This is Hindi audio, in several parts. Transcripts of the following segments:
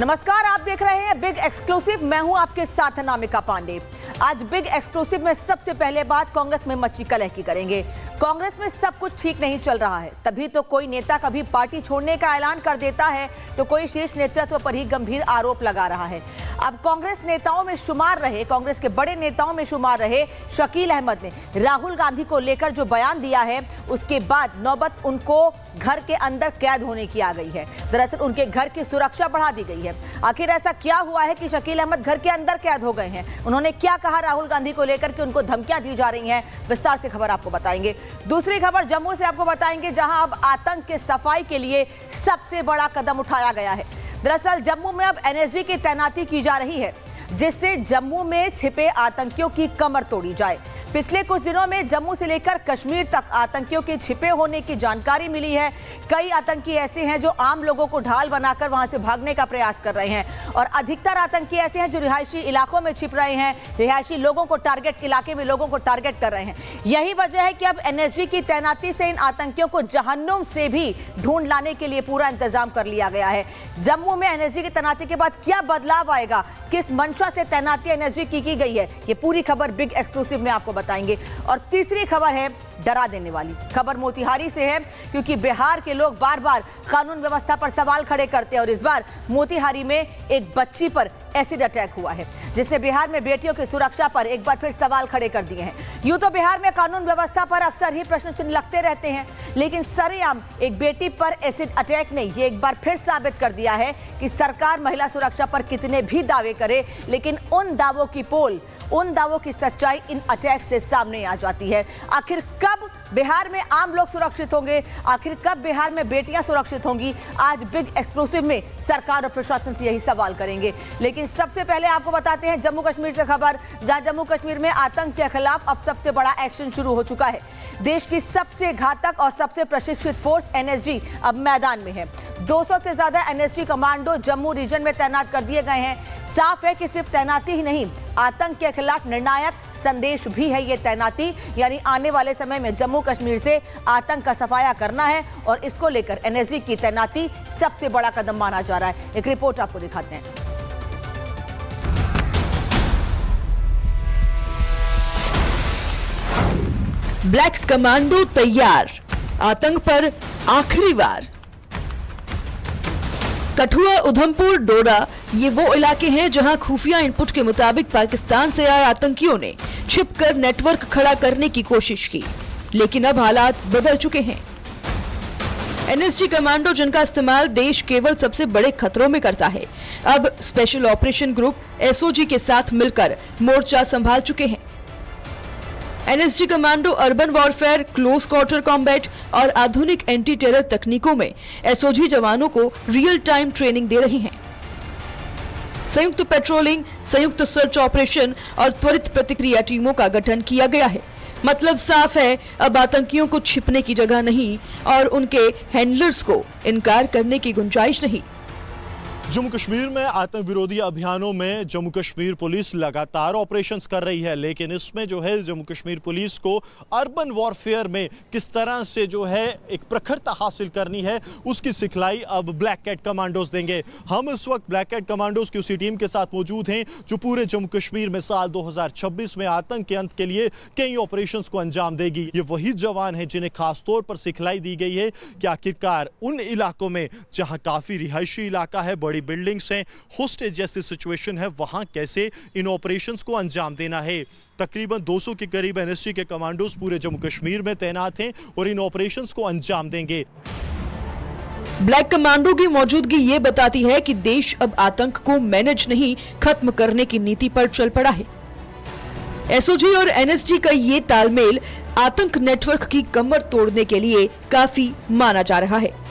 नमस्कार, आप देख रहे हैं बिग एक्सक्लूसिव। मैं हूं आपके साथ अनामिका पांडे। आज बिग एक्सक्लूसिव में सबसे पहले बात कांग्रेस में मची कलह की करेंगे। कांग्रेस में सब कुछ ठीक नहीं चल रहा है, तभी तो कोई नेता कभी पार्टी छोड़ने का ऐलान कर देता है तो कोई शीर्ष नेतृत्व पर ही गंभीर आरोप लगा रहा है। अब कांग्रेस नेताओं में शुमार रहे, कांग्रेस के बड़े नेताओं में शुमार रहे शकील अहमद ने राहुल गांधी को लेकर जो बयान दिया है, उसके बाद नौबत उनको घर के अंदर कैद होने की आ गई है। दरअसल उनके घर की सुरक्षा बढ़ा दी गई है। आखिर ऐसा क्या हुआ है कि शकील अहमद घर के अंदर कैद हो गए हैं? उन्होंने क्या कहा राहुल गांधी को लेकर कि उनको धमकियां दी जा रही हैं? विस्तार से खबर आपको बताएंगे। दूसरी खबर जम्मू से आपको बताएंगे, जहां अब आतंक के सफाई के लिए सबसे बड़ा कदम उठाया गया है। दरअसल जम्मू में अब एनएसजी की तैनाती की जा रही है, जिससे जम्मू में छिपे आतंकियों की कमर तोड़ी जाए। पिछले कुछ दिनों में जम्मू से लेकर कश्मीर तक आतंकियों के छिपे होने की जानकारी मिली है। कई आतंकी ऐसे हैं जो आम लोगों को ढाल बनाकर वहां से भागने का प्रयास कर रहे हैं, और अधिकतर आतंकी ऐसे हैं जो रिहायशी इलाकों में छिप रहे हैं, रिहायशी लोगों को टारगेट, इलाके में लोगों को टारगेट कर रहे हैं। यही वजह है कि अब एनएसजी की तैनाती से इन आतंकियों को जहन्नुम से भी ढूंढ लाने के लिए पूरा इंतजाम कर लिया गया है। जम्मू में एनएसजी की तैनाती के बाद क्या बदलाव आएगा, किस मंशा से तैनाती एनएसजी की गई है, ये पूरी खबर बिग एक्सक्लूसिव में आपको बताएंगे। और तीसरी खबर है डरा देने वाली खबर, मोतिहारी से है, क्योंकि बिहार के लोग बार बार कानून व्यवस्था पर सवाल खड़े करते हैं, और इस बार मोतिहारी में एक बच्ची पर एसिड अटैक हुआ है, जिसने बिहार में बेटियों की सुरक्षा पर एक बार फिर सवाल खड़े कर दिए हैं। यूं तो बिहार में कानून व्यवस्था पर अक्सर ही प्रश्न चिन्ह लगते रहते हैं, लेकिन सरेआम एक बेटी पर एसिड अटैक ने ये एक बार फिर साबित कर दिया है कि सरकार महिला सुरक्षा पर कितने भी दावे करे, लेकिन उन दावों की पोल, उन दावों की सच्चाई इन अटैक से सामने आ जाती है। आखिर कब बिहार में आम लोग सुरक्षित होंगे, आखिर कब बिहार में बेटियां सुरक्षित होंगी? आज बिग एक्सक्लूसिव में सरकार और प्रशासन से यही सवाल करेंगे। लेकिन सबसे पहले आपको बताते हैं जम्मू कश्मीर से खबर, जहां जम्मू कश्मीर में आतंक के खिलाफ अब सबसे बड़ा एक्शन शुरू हो चुका है। देश की सबसे घातक और सबसे प्रशिक्षित फोर्स एनएसजी अब मैदान में है। 200 से ज्यादा एनएसजी कमांडो जम्मू रीजन में तैनात कर दिए गए हैं। साफ है कि सिर्फ तैनाती ही नहीं, आतंक के खिलाफ निर्णायक संदेश भी है ये तैनाती, यानी आने वाले समय में जम्मू कश्मीर से आतंक का सफाया करना है, और इसको लेकर एनएसजी की तैनाती सबसे बड़ा कदम माना जा रहा है। एक रिपोर्ट आपको दिखाते हैं। ब्लैक कमांडो तैयार, आतंक पर आखिरी वार। कठुआ, उधमपुर, डोडा ये वो इलाके हैं जहां खुफिया इनपुट के मुताबिक पाकिस्तान से आए आतंकियों ने छिपकर नेटवर्क खड़ा करने की कोशिश की, लेकिन अब हालात बदल चुके हैं। एनएसजी कमांडो, जिनका इस्तेमाल देश केवल सबसे बड़े खतरों में करता है, अब स्पेशल ऑपरेशन ग्रुप एसओजी के साथ मिलकर मोर्चा संभाल चुके हैं। NSG commando urban warfare, close quarter combat और आधुनिक एंटी टेरर तकनीकों में एसओजी जवानों को रियल टाइम ट्रेनिंग दे रही हैं। संयुक्त पेट्रोलिंग, संयुक्त सर्च ऑपरेशन और त्वरित प्रतिक्रिया टीमों का गठन किया गया है। मतलब साफ है, अब आतंकियों को छिपने की जगह नहीं और उनके हैंडलर्स को इनकार करने की गुंजाइश नहीं। जम्मू कश्मीर में आतंक विरोधी अभियानों में जम्मू कश्मीर पुलिस लगातार ऑपरेशंस कर रही है, लेकिन इसमें जो है जम्मू कश्मीर पुलिस को अर्बन वॉरफेयर में किस तरह से जो है एक प्रखरता हासिल करनी है, उसकी सिखलाई अब ब्लैक कैट कमांडोज देंगे। हम इस वक्त ब्लैक कैट कमांडोज की उसी टीम के साथ मौजूद हैं जो पूरे जम्मू कश्मीर में साल 2026 में आतंक के अंत के लिए कई ऑपरेशंस को अंजाम देगी। ये वही जवान है जिन्हें खासतौर पर सिखलाई दी गई है कि आखिरकार उन इलाकों में जहां काफी रिहायशी इलाका है, बड़ी बिल्डिंग्स हैं, होस्टेज जैसी सिचुएशन है, वहां कैसे इन ऑपरेशंस को अंजाम देना है। तकरीबन 200 के करीब एनएसजी के कमांडोज पूरे जम्मू कश्मीर में तैनात हैं और इन ऑपरेशंस को अंजाम देंगे। ब्लैक कमांडो की मौजूदगी ये बताती है कि देश अब आतंक को मैनेज नहीं, खत्म करने की नीति पर चल पड़ा है। एसओजी और एनएसजी का ये तालमेल आतंक नेटवर्क की कमर तोड़ने के लिए काफी माना जा रहा है।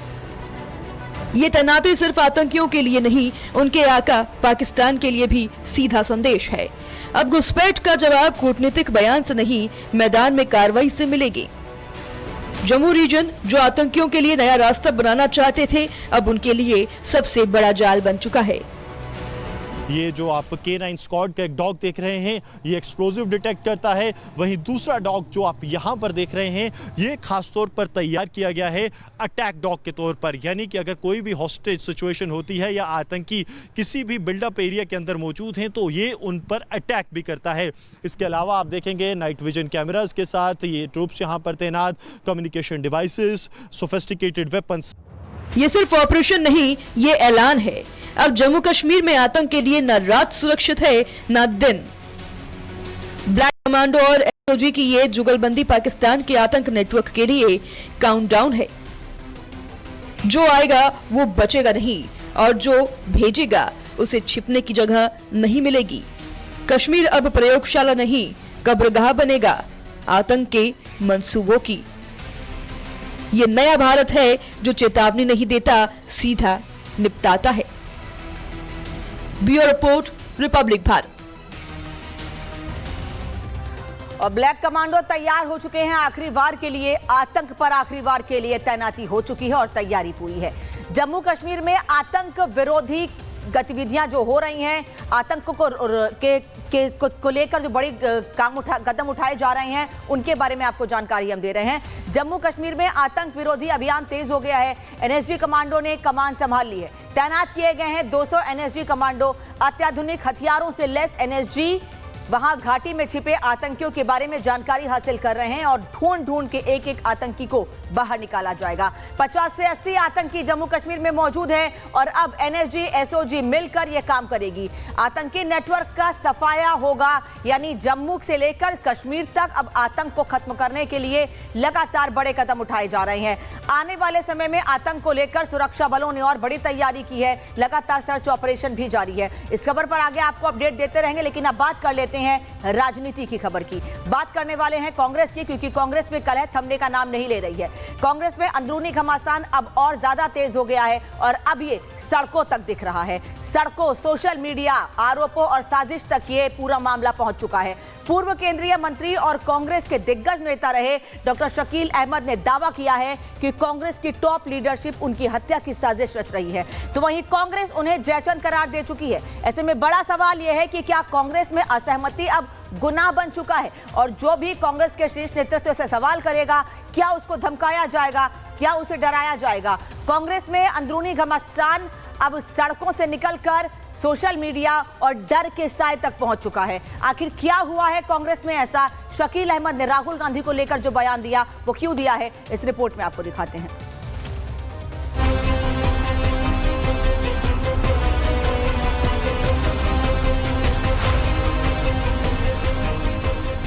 ये तैनाती सिर्फ आतंकियों के लिए नहीं, उनके आका पाकिस्तान के लिए भी सीधा संदेश है। अब घुसपैठ का जवाब कूटनीतिक बयान से नहीं, मैदान में कार्रवाई से मिलेगी। जम्मू रीजन, जो आतंकियों के लिए नया रास्ता बनाना चाहते थे, अब उनके लिए सबसे बड़ा जाल बन चुका है। ये जो आप K9 स्क्वाड का एक डॉग देख रहे हैं, ये एक्सप्लोजिव डिटेक्ट करता है। वहीं दूसरा डॉग जो आप यहाँ पर देख रहे हैं, ये खासतौर पर तैयार किया गया है अटैक डॉग के तौर पर, यानी कि अगर कोई भी हॉस्टेज सिचुएशन होती है या आतंकी किसी भी बिल्डअप एरिया के अंदर मौजूद हैं तो ये उन पर अटैक भी करता है। इसके अलावा आप देखेंगे नाइट विजन कैमरास के साथ ये ट्रूप्स यहाँ पर तैनात, कम्युनिकेशन डिवाइसेस, सोफिस्टिकेटेड वेपन्स। ये सिर्फ ऑपरेशन नहीं, ये ऐलान है। अब जम्मू कश्मीर में आतंक के लिए न रात सुरक्षित है न दिन। ब्लैक कमांडो और एसओजी की ये जुगलबंदी पाकिस्तान के आतंक नेटवर्क के लिए काउंटडाउन है। जो आएगा वो बचेगा नहीं और जो भेजेगा उसे छिपने की जगह नहीं मिलेगी। कश्मीर अब प्रयोगशाला नहीं, कब्रगाह बनेगा आतंक के मंसूबों की। ये नया भारत है जो चेतावनी नहीं देता, सीधा निपटाता है। Bureau report, Republic Bharat. और ब्लैक कमांडो तैयार हो चुके हैं आखिरी वार के लिए। आतंक पर आखिरी वार के लिए तैनाती हो चुकी है और तैयारी पूरी है। जम्मू कश्मीर में आतंक विरोधी गतिविधियां जो हो रही हैं, आतंक को लेकर जो बड़ी कदम उठाए जा रहे हैं, उनके बारे में आपको जानकारी हम दे रहे हैं। जम्मू कश्मीर में आतंक विरोधी अभियान तेज हो गया है। एनएसजी कमांडो ने कमान संभाल ली है। तैनात किए गए हैं 200 एनएसजी कमांडो। अत्याधुनिक हथियारों से लैस एनएसजी वहां घाटी में छिपे आतंकियों के बारे में जानकारी हासिल कर रहे हैं और ढूंढ ढूंढ के एक एक आतंकी को बाहर निकाला जाएगा। 50 से 80 आतंकी जम्मू कश्मीर में मौजूद हैं और अब एनएसजी एसओजी मिलकर यह काम करेगी। आतंकी नेटवर्क का सफाया होगा, यानी जम्मू से लेकर कश्मीर तक अब आतंक को खत्म करने के लिए लगातार बड़े कदम उठाए जा रहे हैं। आने वाले समय में आतंक को लेकर सुरक्षा बलों ने और बड़ी तैयारी की है। लगातार सर्च ऑपरेशन भी जारी है। इस खबर पर आगे आपको अपडेट देते रहेंगे, लेकिन अब बात कर लेते हैं राजनीति की खबर की। बात करने वाले हैं कांग्रेस की, क्योंकि कांग्रेस में कलह थमने का नाम नहीं ले रही है। कांग्रेस में अंदरूनी घमासान अब और ज्यादा तेज हो गया है और अब ये सड़कों तक दिख रहा है। सड़कों, सोशल मीडिया, आरोपों और साजिश तक ये पूरा मामला पहुंच चुका है। पूर्व केंद्रीय मंत्री और कांग्रेस के दिग्गज नेता रहे डॉक्टर शकील अहमद ने दावा किया है कि कांग्रेस की टॉप लीडरशिप उनकी हत्या की साजिश रच रही है, तो वहीं कांग्रेस उन्हें जयचंद करार दे चुकी है। ऐसे में बड़ा सवाल यह है कि क्या कांग्रेस में असहमति अब गुनाह बन चुका है और जो भी कांग्रेस के शीर्ष नेतृत्व से सवाल करेगा, क्या उसको धमकाया जाएगा, क्या उसे डराया जाएगा? कांग्रेस में अंदरूनी घमासान अब सड़कों से निकलकर सोशल मीडिया और डर के साए तक पहुंच चुका है। आखिर क्या हुआ है कांग्रेस में ऐसा? शकील अहमद ने राहुल गांधी को लेकर जो बयान दिया, वो क्यों दिया है, इस रिपोर्ट में आपको दिखाते हैं।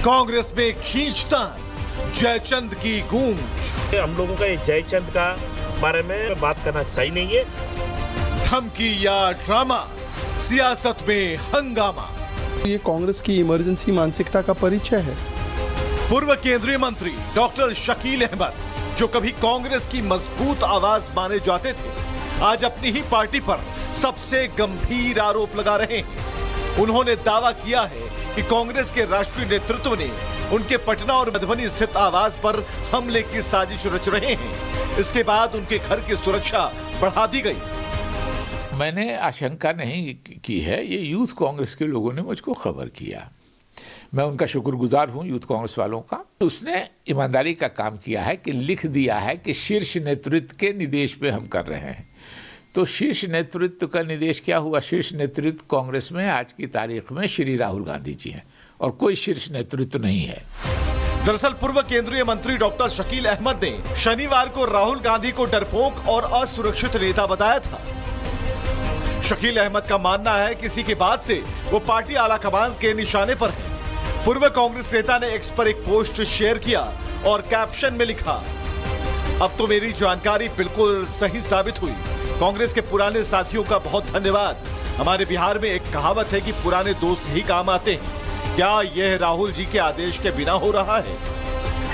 कांग्रेस में खींचतान, जयचंद की गूंज। हम लोगों का ये जयचंद का बारे में बात करना सही नहीं है। धमकी या ड्रामा, सियासत में हंगामा। ये कांग्रेस की इमरजेंसी मानसिकता का परिचय है। पूर्व केंद्रीय मंत्री डॉक्टर शकील अहमद, जो कभी कांग्रेस की मजबूत आवाज माने जाते थे, आज अपनी ही पार्टी पर सबसे गंभीर आरोप लगा रहे हैं। उन्होंने दावा किया है कि कांग्रेस के राष्ट्रीय नेतृत्व ने उनके पटना और मधुबनी स्थित आवास पर हमले की साजिश रच रहे हैं। इसके बाद उनके घर की सुरक्षा बढ़ा दी गई। मैंने आशंका नहीं की है, ये यूथ कांग्रेस के लोगों ने मुझको खबर किया। मैं उनका शुक्रगुजार हूं, यूथ कांग्रेस वालों का। उसने ईमानदारी का काम किया है कि लिख दिया है कि शीर्ष नेतृत्व के निर्देश पे हम कर रहे हैं। तो शीर्ष नेतृत्व का निर्देश क्या हुआ? शीर्ष नेतृत्व कांग्रेस में आज की तारीख में श्री राहुल गांधी जी हैं और कोई शीर्ष नेतृत्व नहीं है। दरअसल पूर्व केंद्रीय मंत्री डॉक्टर शकील अहमद ने शनिवार को राहुल गांधी को डरपोक और असुरक्षित नेता बताया था। शकील अहमद का मानना है कि इसी के बाद से वो पार्टी आलाकमान के निशाने पर है। पूर्व कांग्रेस नेता ने एक्स पर एक पोस्ट शेयर किया और कैप्शन में लिखा, अब तो मेरी जानकारी बिल्कुल सही साबित हुई। कांग्रेस के पुराने साथियों का बहुत धन्यवाद। हमारे बिहार में एक कहावत है कि पुराने दोस्त ही काम आते हैं। क्या यह राहुल जी के आदेश के बिना हो रहा है?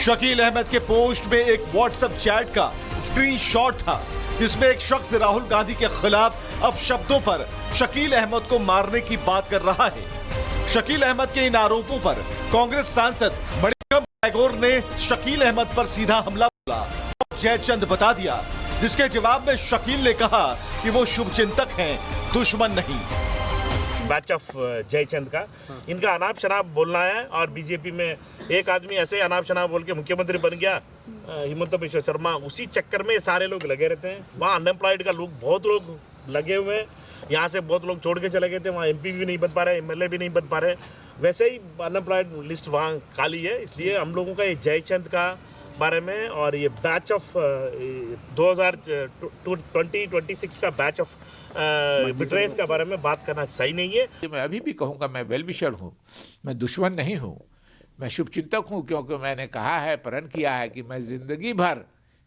शकील अहमद के पोस्ट में एक व्हाट्सएप चैट का स्क्रीनशॉट था, जिसमें एक शख्स राहुल गांधी के खिलाफ अपशब्दों पर शकील अहमद को मारने की बात कर रहा है। शकील अहमद के इन आरोपों पर कांग्रेस सांसद मणिकम टैगोर ने शकील अहमद पर सीधा हमला बोला और जयचंद बता दिया, जिसके जवाब में शकील ने कहा कि वो शुभचिंतक हैं, दुश्मन नहीं। बैच ऑफ जयचंद का। इनका अनाप शनाप बोलना है और बीजेपी में एक आदमी ऐसे अनाप शनाप बोल के मुख्यमंत्री बन गया, हिमंत बिश्व शर्मा, उसी चक्कर में सारे लोग लगे रहते हैं। वहाँ अनएम्प्लॉयड का लोग बहुत लोग लगे हुए हैं, यहाँ से बहुत लोग छोड़ के चले गए थे, वहाँ एमपी भी नहीं बन पा रहे, एमएलए भी नहीं बन पा रहे, वैसे ही अनएम्प्लॉयड लिस्ट वहाँ खाली है। इसलिए हम लोगों का ये जयचंद का बारे में और ये बैच ऑफ 2026 का बैच ऑफ बिट्रेस का बारे में बात करना सही नहीं है। मैं अभी भी कहूँगा मैं वेल विशर हूँ, मैं दुश्मन नहीं हूँ, मैं शुभचिंतक हूँ, क्योंकि मैंने कहा है, प्रण किया है कि मैं जिंदगी भर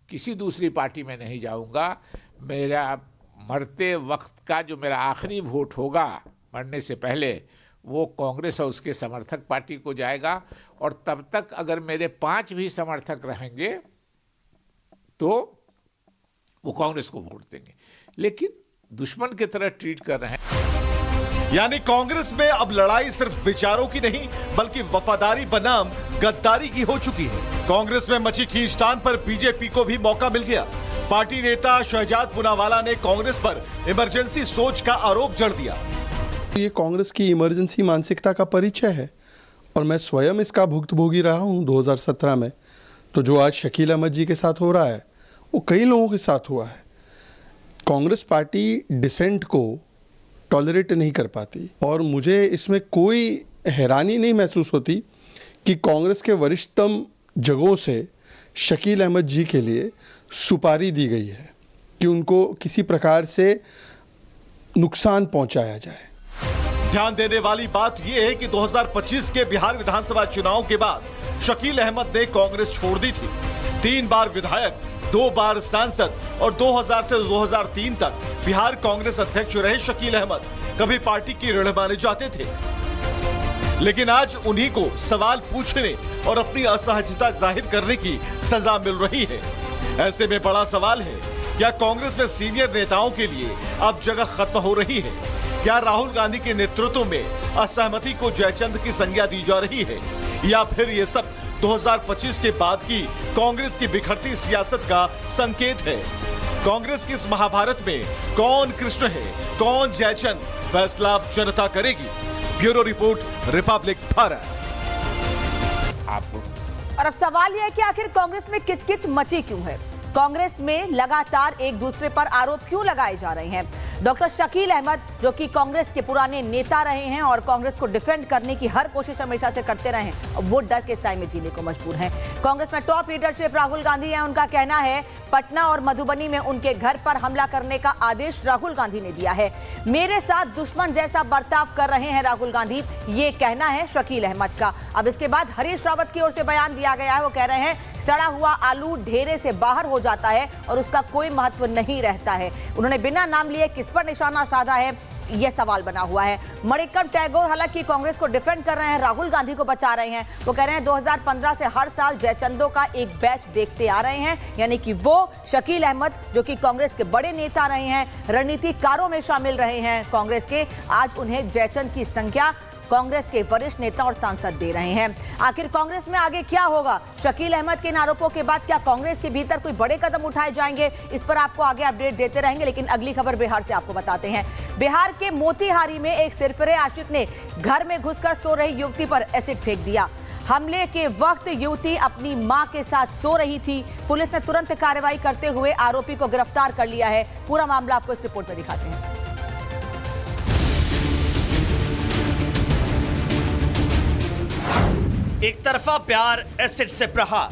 किसी दूसरी पार्टी में नहीं जाऊँगा। मेरा मरते वक्त का जो मेरा आखिरी वोट होगा मरने से पहले, वो कांग्रेस और उसके समर्थक पार्टी को जाएगा। और तब तक अगर मेरे 5 भी समर्थक रहेंगे तो वो कांग्रेस को वोट देंगे, लेकिन दुश्मन की तरह ट्रीट कर रहे हैं। यानी कांग्रेस में अब लड़ाई सिर्फ विचारों की नहीं बल्कि वफादारी बनाम गद्दारी की हो चुकी है। कांग्रेस में मची खींचतान पर बीजेपी को भी मौका मिल गया। पार्टी नेता शहजाद पूनावाला ने कांग्रेस पर इमरजेंसी सोच का आरोप जड़ दिया। ये कांग्रेस की इमरजेंसी मानसिकता का परिचय है और मैं स्वयं इसका भुक्तभोगी रहा हूँ 2017 में। तो जो आज शकील अहमद जी के साथ हो रहा है वो कई लोगों के साथ हुआ है। कांग्रेस पार्टी डिसेंट को टॉलरेट नहीं कर पाती और मुझे इसमें कोई हैरानी नहीं महसूस होती कि कांग्रेस के वरिष्ठतम जगहों से शकील अहमद जी के लिए सुपारी दी गई है कि उनको किसी प्रकार से नुकसान पहुंचाया जाए। ध्यान देने वाली बात यह है कि 2025 के बिहार विधानसभा चुनाव के बाद शकील अहमद ने कांग्रेस छोड़ दी थी। 3 बार विधायक, 2 बार सांसद और 2000 से 2003 तक बिहार कांग्रेस अध्यक्ष रहे शकील अहमद कभी पार्टी की रीढ़ माने जाते थे। लेकिन आज उन्हीं को सवाल पूछने और अपनी असहजता जाहिर करने की सजा मिल रही है। ऐसे में बड़ा सवाल है, क्या कांग्रेस में सीनियर नेताओं के लिए अब जगह खत्म हो रही है? क्या राहुल गांधी के नेतृत्व में असहमति को जयचंद की संज्ञा दी जा रही है, या फिर ये सब 2025 के बाद की कांग्रेस की बिखरती सियासत का संकेत है? कांग्रेस की इस महाभारत में कौन कृष्ण है, कौन जयचंद, फैसला अब जनता करेगी। Bureau report, Republic Bharat. और अब सवाल यह है कि आखिर कांग्रेस में किचकिच मची क्यों है? कांग्रेस में लगातार एक दूसरे पर आरोप क्यों लगाए जा रहे हैं? डॉक्टर शकील अहमद, जो कि कांग्रेस के पुराने नेता रहे हैं और कांग्रेस को डिफेंड करने की हर कोशिश हमेशा से करते रहे हैं, अब वो डर के साए में जीने को मजबूर हैं। कांग्रेस में टॉप लीडरशिप राहुल गांधी है। उनका कहना है पटना और मधुबनी में उनके घर पर हमला करने का आदेश राहुल गांधी ने दिया है। मेरे साथ दुश्मन जैसा बर्ताव कर रहे हैं राहुल गांधी, ये कहना है शकील अहमद का। अब इसके बाद हरीश रावत की ओर से बयान दिया गया है। वो कह रहे हैं सड़ा हुआ आलू ढेरे से बाहर हो जाता है और उसका कोई महत्व नहीं रहता है। उन्होंने बिना नाम लिए किस पर निशाना साधा है, यह सवाल बना हुआ है। मणिक्कम टैगोर हालांकि कांग्रेस को डिफेंड कर रहे हैं, राहुल गांधी को बचा रहे हैं। वो कह रहे हैं 2015 से हर साल जयचंदों का एक बैच देखते आ रहे हैं, यानी कि वो शकील अहमद जो कि कांग्रेस के बड़े नेता रहे हैं, रणनीतिकारों में शामिल रहे हैं कांग्रेस के, आज उन्हें जयचंद की संख्या कांग्रेस के वरिष्ठ नेता और सांसद दे रहे हैं। आखिर कांग्रेस में आगे क्या होगा? शकील अहमद के इन आरोपों के बाद क्या कांग्रेस के भीतर कोई बड़े कदम उठाए जाएंगे? इस पर आपको आगे अपडेट देते रहेंगे, लेकिन अगली खबर बिहार से आपको बताते हैं। बिहार के मोतिहारी में एक सिरफिरे आशिक ने घर में घुसकर सो रही युवती पर एसिड फेंक दिया। हमले के वक्त युवती अपनी मां के साथ सो रही थी। पुलिस ने तुरंत कार्रवाई करते हुए आरोपी को गिरफ्तार कर लिया है। पूरा मामला आपको इस रिपोर्ट में दिखाते हैं। एक तरफा प्यार एसिड से प्रहार,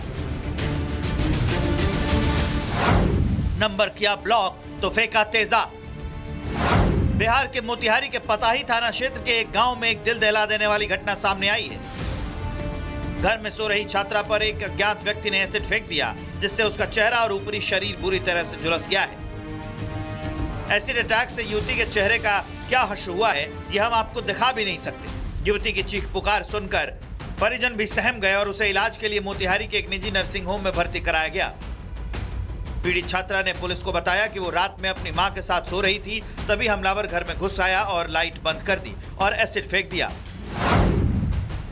नंबर किया ब्लॉक तो फेंका तेजाब। बिहार के मोतिहारी के पताही थाना क्षेत्र के एक गांव में एक दिल दहला देने वाली घटना सामने आई है। घर में सो रही छात्रा पर एक अज्ञात व्यक्ति ने एसिड फेंक दिया, जिससे उसका चेहरा और ऊपरी शरीर बुरी तरह से झुलस गया है। एसिड अटैक से युवती के चेहरे का क्या हश्र हुआ है, यह हम आपको दिखा भी नहीं सकते। युवती की चीख पुकार सुनकर परिजन भी सहम गए और उसे इलाज के लिए मोतिहारी के एक निजी नर्सिंग होम में भर्ती कराया गया। पीड़ित छात्रा ने पुलिस को बताया कि वो रात में अपनी मां के साथ सो रही थी, तभी हमलावर घर में घुस आया और लाइट बंद कर दी और एसिड फेंक दिया।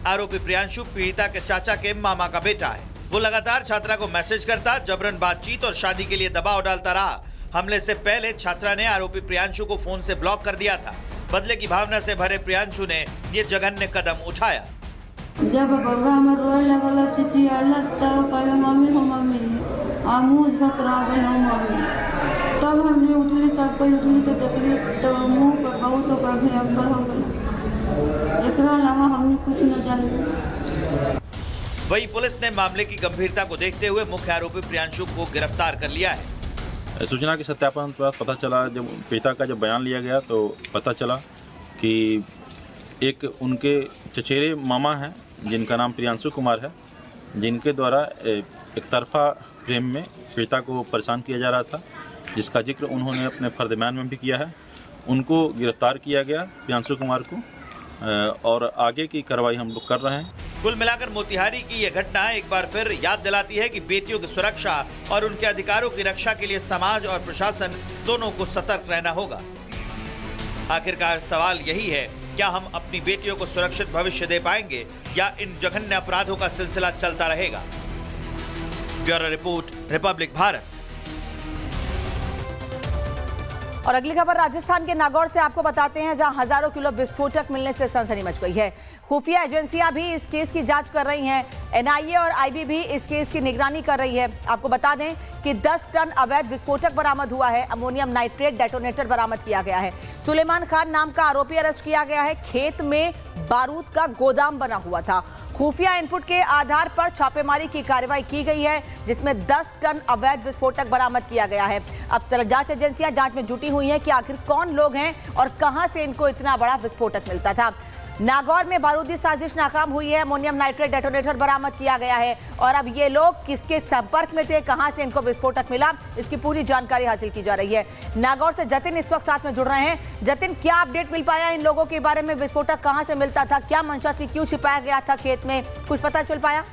आरोपी प्रियांशु पीड़िता के चाचा के मामा का बेटा है। वो लगातार छात्रा को मैसेज करता, जबरन बातचीत और शादी के लिए दबाव डालता रहा। हमले से पहले छात्रा ने आरोपी प्रियांशु को फोन से ब्लॉक कर दिया था। बदले की भावना से भरे प्रियांशु ने ये जघन्य कदम उठाया। जब बउआ हमर रोए लगल चिचियालक तब कहे मम्मी हो मम्मी आ मुँह झोंकरा गल हो मम्मी। तब हमने उठली, सब कोई उठली तो देखली तो मुँह पर बहुत ओकरा भयंकर हो गया। एकरा अलावा हमने कुछ न जानी। वही पुलिस ने मामले की गंभीरता को देखते हुए मुख्य आरोपी प्रियांशु को गिरफ्तार कर लिया है। सूचना के सत्यापन पर पता चला, जब पिता का जब बयान लिया गया तो पता चला कि एक उनके चचेरे मामा हैं जिनका नाम प्रियांशु कुमार है, जिनके द्वारा एक तरफा प्रेम में पिता को परेशान किया जा रहा था, जिसका जिक्र उन्होंने अपने फर्दबयान में भी किया है। उनको गिरफ्तार किया गया प्रियांशु कुमार को, और आगे की कार्रवाई हम लोग कर रहे हैं। कुल मिलाकर मोतिहारी की यह घटना एक बार फिर याद दिलाती है कि बेटियों की सुरक्षा और उनके अधिकारों की रक्षा के लिए समाज और प्रशासन दोनों को सतर्क रहना होगा। आखिरकार सवाल यही है, क्या हम अपनी बेटियों को सुरक्षित भविष्य दे पाएंगे या इन जघन्य अपराधों का सिलसिला चलता रहेगा? Bureau report, Republic Bharat. और अगली खबर राजस्थान के नागौर से आपको बताते हैं, जहां हजारों किलो विस्फोटक मिलने से सनसनी मच गई है। खुफिया एजेंसियां भी इस केस की जांच कर रही हैं। एनआईए और आईबी भी इस केस की निगरानी कर रही है। आपको बता दें कि 10 टन अवैध विस्फोटक बरामद हुआ है। अमोनियम नाइट्रेट डेटोनेटर बरामद किया गया है। सुलेमान खान नाम का आरोपी अरेस्ट किया गया है। खेत में बारूद का गोदाम बना हुआ था। खुफिया इनपुट के आधार पर छापेमारी की कार्रवाई की गई है, जिसमें 10 टन अवैध विस्फोटक बरामद किया गया है। अब जांच एजेंसियां जांच में जुटी हुई हैं कि आखिर कौन लोग हैं और कहां से इनको इतना बड़ा विस्फोटक मिलता था। नागौर में बारूदी साजिश नाकाम हुई है। अमोनियम नाइट्रेट डेटोनेटर बरामद किया गया है और अब ये लोग किसके संपर्क में थे, कहां से इनको विस्फोटक मिला, इसकी पूरी जानकारी हासिल की जा रही है। नागौर से जतिन इस वक्त साथ में जुड़ रहे हैं। जतिन, क्या अपडेट मिल पाया इन लोगों के बारे में? विस्फोटक कहां से मिलता था, क्या मंशा थी, क्यों छिपाया गया था खेत में, कुछ पता चल पाया?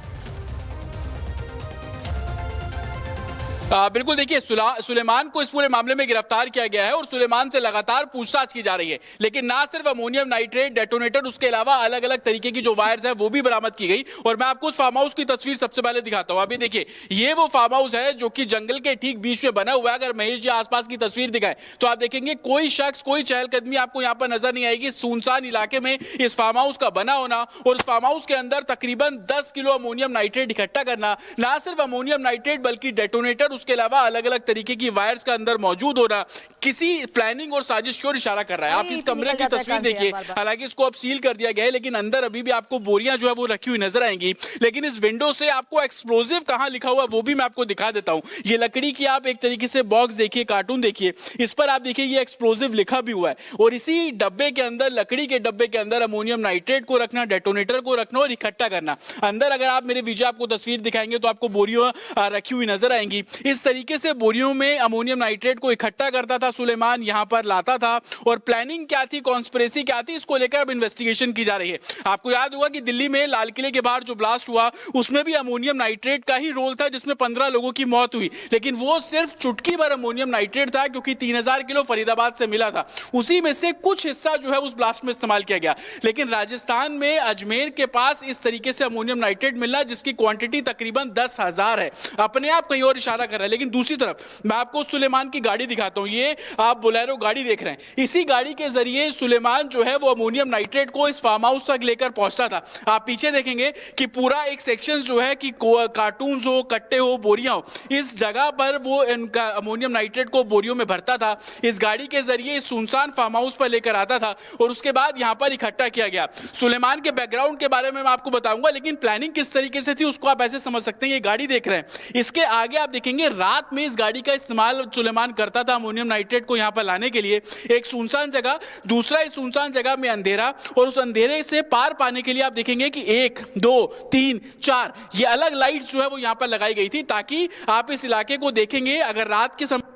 बिल्कुल, देखिए सुलेमान को इस पूरे मामले में गिरफ्तार किया गया है और सुलेमान से लगातार पूछताछ की जा रही है। लेकिन ना सिर्फ अमोनियम नाइट्रेट डेटोनेटर, उसके अलावा अलग अलग तरीके की जो वायर्स हैं वो भी बरामद की गई। और मैं आपको उस फार्म हाउस की तस्वीर सबसे पहले दिखाता हूं। अभी देखिए, ये वो फार्म हाउस है जो कि जंगल के ठीक बीच में बना हुआ है। अगर महेश जी आसपास की तस्वीर दिखाएं तो आप देखेंगे कोई शख्स, कोई चहलकदमी आपको यहाँ पर नजर नहीं आएगी। सुनसान इलाके में इस फार्म हाउस का बना होना और उस फार्म हाउस के अंदर तकरीबन 10 किलो अमोनियम नाइट्रेट इकट्ठा करना, ना सिर्फ अमोनियम नाइट्रेट बल्कि डेटोनेटर, उसके अलावा अलग अलग तरीके की वायर्स का अंदर मौजूद होना किसी प्लानिंग और साजिश की ओर इशारा कर रहा है। आप इस कमरे की तस्वीर देखिए, हालांकि इसको अब सील कर दिया गया है, लेकिन अंदर अभी भी आपको बोरियां जो है वो रखी हुई नजर आएंगी। लेकिन इस विंडो से आपको एक्सप्लोजिव कहां लिखा हुआ वो भी मैं आपको दिखा देता हूं। ये लकड़ी की आप एक तरीके से बॉक्स देखिए, कार्टून देखिए, इस पर आप देखिए ये एक्सप्लोजिव लिखा भी हुआ है। और इसी डब्बे के अंदर, लकड़ी के डब्बे के अंदर अमोनियम नाइट्रेट को रखना, डेटोनेटर को रखना और इकट्ठा करना। अंदर अगर आप मेरे विजय आपको तस्वीर दिखाएंगे तो आपको बोरियां रखी हुई नजर आएंगी। इस तरीके से बोरियों में अमोनियम नाइट्रेट को इकट्ठा करता था सुलेमान, यहां पर लाता था। और प्लानिंग क्या थी, कॉन्स्पिरेसी क्या थी, इसको लेकर अब इन्वेस्टिगेशन की जा रही है। आपको याद होगा कि दिल्ली में लाल किले के बाहर जो ब्लास्ट हुआ उसमें भी अमोनियम नाइट्रेट का ही रोल था, जिसमें 15 लोगों की मौत हुई। लेकिन वो सिर्फ चुटकी भर अमोनियम नाइट्रेट था, क्योंकि 3000 किलो फरीदाबाद से मिला था। उसी में से कुछ हिस्सा जो है उस ब्लास्ट में इस्तेमाल किया गया। लेकिन राजस्थान में अजमेर के पास इस तरीके से अमोनियम नाइट्रेट मिलना, जिसकी क्वांटिटी तकरीबन 10,000 है, अपने आप कहीं और इशारा कर रहा है। लेकिन दूसरी तरफ मैं आपको सुलेमान की गाड़ी दिखाता हूं। ये आप बोलेरो गाड़ी देख रहे हैं। इसी गाड़ी के जरिए सुलेमान जो है वो अमोनियम नाइट्रेट को इस फार्म हाउस तक लेकर पहुंचता था। आप पीछे देखेंगे कि पूरा एक सेक्शन जो है कि कार्टून्स हो, कट्टे हो, बोरियां हो, इस जगह पर वो इनका अमोनियम नाइट्रेट को बोरियों में भरता था। इस गाड़ी के जरिए इस सुनसान फार्म हाउस पर लेकर आता था और उसके बाद यहां पर इकट्ठा किया गया। सुलेमान के बैकग्राउंड के बारे में मैं आपको बताऊंगा, लेकिन प्लानिंग किस तरीके से थी उसको आप ऐसे समझ सकते हैं। ये गाड़ी देख रहे हैं, इसके आगे आप देखेंगे रात में इस गाड़ी का इस्तेमाल सुलेमान करता था अमोनियम नाइट्रेट को यहां पर लाने के लिए। एक सुनसान जगह, दूसरा इस सुनसान जगह में अंधेरा, और उस अंधेरे से पार पाने के लिए आप देखेंगे कि 1, 2, 3, 4 ये अलग लाइट्स जो है वो यहां पर लगाई गई थी, ताकि आप इस इलाके को देखेंगे अगर रात के समय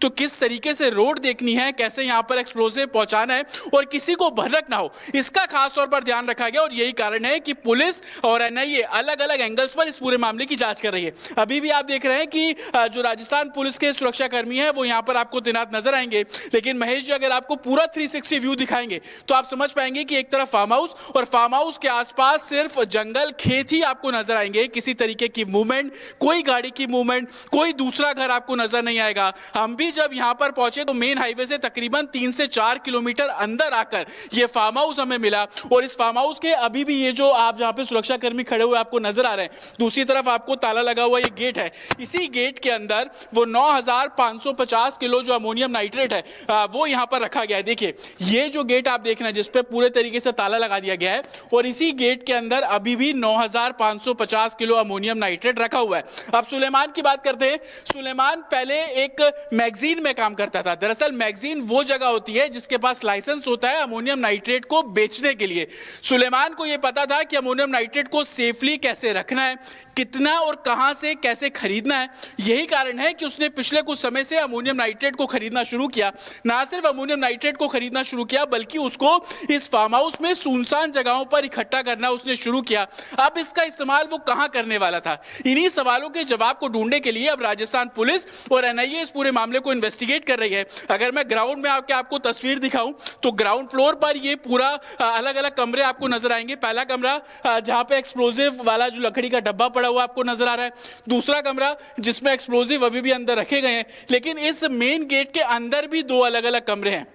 तो किस तरीके से रोड देखनी है, कैसे यहां पर एक्सप्लोसिव पहुंचाना है और किसी को भनक ना हो, इसका खास तौर पर ध्यान रखा गया। और यही कारण है कि पुलिस और एनआईए अलग अलग एंगल्स पर इस पूरे मामले की जांच कर रही है। अभी भी आप देख रहे हैं कि जो राजस्थान पुलिस के सुरक्षा कर्मी हैं वो यहां पर आपको तैनात नजर आएंगे। लेकिन महेश जी, अगर आपको पूरा 360 व्यू दिखाएंगे तो आप समझ पाएंगे कि एक तरफ फार्म हाउस और फार्म हाउस के आसपास सिर्फ जंगल, खेत ही आपको नजर आएंगे। किसी तरीके की मूवमेंट, कोई गाड़ी की मूवमेंट, कोई दूसरा घर आपको नजर नहीं आएगा। हम भी अभी जब यहाँ पर पहुंचे तो मेन हाईवे से तकरीबन 3 से 4 किलोमीटर अंदर आकर ये फार्म हाउस हमें मिला और इस फार्म हाउस के अभी भी ये जो आप जहाँ पे सुरक्षा कर्मी खड़े हुए आपको नजर आ रहे हैं, दूसरी तरफ आपको ताला लगा हुआ ये गेट है। इसी गेट के अंदर वो 9,550 किलो जो अमोनियम नाइट्रेट है वो यहाँ पर रखा गया है। देखिए ये जो गेट आप देख रहे हैं जिसपे पूरे तरीके से ताला लगा दिया गया है और इसी गेट के अंदर अभी भी 9,550 किलो अमोनियम नाइट्रेट रखा हुआ है। अब सुलेमान की बात करते हैं। सुलेमान पहले एक मैगजीन में काम करता था। दरअसल मैगजीन वो जगह होती है जिसके पास लाइसेंस होता है अमोनियम नाइट्रेट को बेचने के लिए। सुलेमान को यह पता था कि अमोनियम नाइट्रेट को सेफली कैसे रखना है, कितना और कहां से कैसे खरीदना है। यही कारण है कि उसने पिछले कुछ समय से अमोनियम नाइट्रेट को खरीदना शुरू किया। ना सिर्फ अमोनियम नाइट्रेट को खरीदना शुरू किया बल्कि उसको इस फार्म हाउस में सुनसान जगहों पर इकट्ठा करना उसने शुरू किया। अब इसका इस्तेमाल वो कहां करने वाला था, इन्हीं सवालों के जवाब को ढूंढने के लिए अब राजस्थान पुलिस और एनआईए इस पूरे मामले को इन्वेस्टिगेट कर रही है। अगर मैं ग्राउंड में आके आपको तस्वीर दिखाऊं तो ग्राउंड फ्लोर पर ये पूरा अलग अलग कमरे आपको नजर आएंगे। पहला कमरा जहां पे एक्सप्लोजिव वाला जो लकड़ी का डब्बा पड़ा हुआ आपको नजर आ रहा है, दूसरा कमरा जिसमें एक्सप्लोजिव अभी भी अंदर रखे गए हैं। लेकिन इस मेन गेट के अंदर भी दो अलग अलग कमरे हैं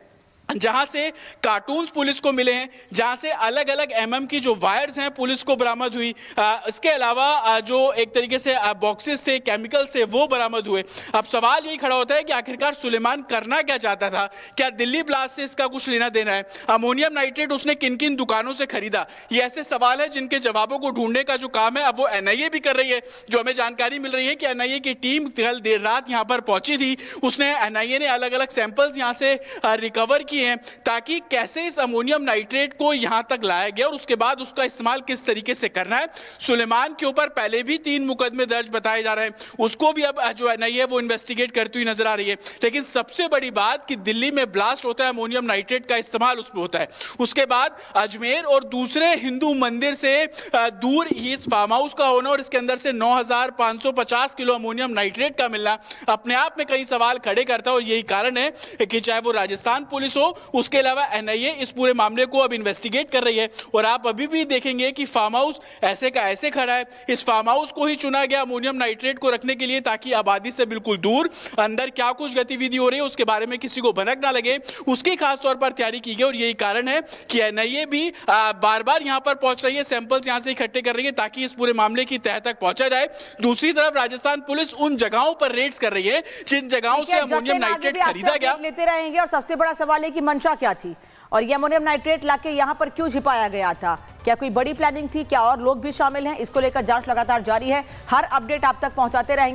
जहां से कार्टून्स पुलिस को मिले हैं, जहां से अलग अलग एमएम की जो वायर्स हैं पुलिस को बरामद हुई। इसके अलावा जो एक तरीके से बॉक्सेस थे केमिकल से वो बरामद हुए। अब सवाल यही खड़ा होता है कि आखिरकार सुलेमान करना क्या चाहता था, क्या दिल्ली ब्लास्ट से इसका कुछ लेना देना है, अमोनियम नाइट्रेट उसने किन किन दुकानों से खरीदा, ये ऐसे सवाल है जिनके जवाबों को ढूंढने का जो काम है अब वो एनआईए भी कर रही है। जो हमें जानकारी मिल रही है कि एनआईए की टीम कल देर रात यहां पर पहुंची थी, उसने एनआईए ने अलग अलग सैंपल्स यहां से रिकवर किए हैं ताकि कैसे इस अमोनियम नाइट्रेट को यहां तक लाया गया और उसके बाद उसका इस्तेमाल किस तरीके से करना है। सुलेमान के ऊपर पहले भी 3 मुकदमे दर्ज बताए जा रहे हैं, उसको भी अब जो एनआईए वो इन्वेस्टिगेट करती हुई नजर आ रही है। लेकिन सबसे बड़ी बात कि दिल्ली में ब्लास्ट होता है, अमोनियम नाइट्रेट का इस्तेमाल उसमें होता है, उसके बाद अजमेर और दूसरे हिंदू मंदिर से दूर इस फार्म हाउस का होना और इसके अंदर से 9,550 किलो अमोनियम नाइट्रेट का मिलना अपने आप में कई सवाल खड़े करता है। और यही कारण है कि चाहे वो राजस्थान पुलिस हो, उसके अलावा एनआईए इस पूरे मामले को अब इन्वेस्टिगेट कर रही है। और आप अभी भी देखेंगे कि फार्म हाउस ऐसे का ऐसे खड़ा है। इस फार्म हाउस को ही चुना गया अमोनियम नाइट्रेट को रखने के लिए ताकि आबादी से बिल्कुल दूर अंदर क्या कुछ गतिविधि हो रही है उसके बारे में किसी को भनक ना लगे, उसकी खास तौर पर तैयारी की गई। और यही कारण है कि एनआईए भी बार बार यहां पर पहुंच रही है, सैंपल्स यहां से इकट्ठे कर रही है ताकि इस पूरे मामले की तह तक पहुंचा जाए। दूसरी तरफ राजस्थान पुलिस उन जगहों पर रेड्स कर रही है जिन जगहों से अमोनियम नाइट्रेट खरीदा गया। लेते रहेंगे और सबसे बड़ा सवाल है कि मंशा क्या थी और ये अमोनियम नाइट्रेट लाके यहां पर क्यों छिपाया गया था, क्या कोई बड़ी प्लानिंग थी, क्या और लोग भी शामिल हैं, इसको लेकर जांच लगातार जारी है। हर अपडेट आप तक पहुंचाते रहेंगे।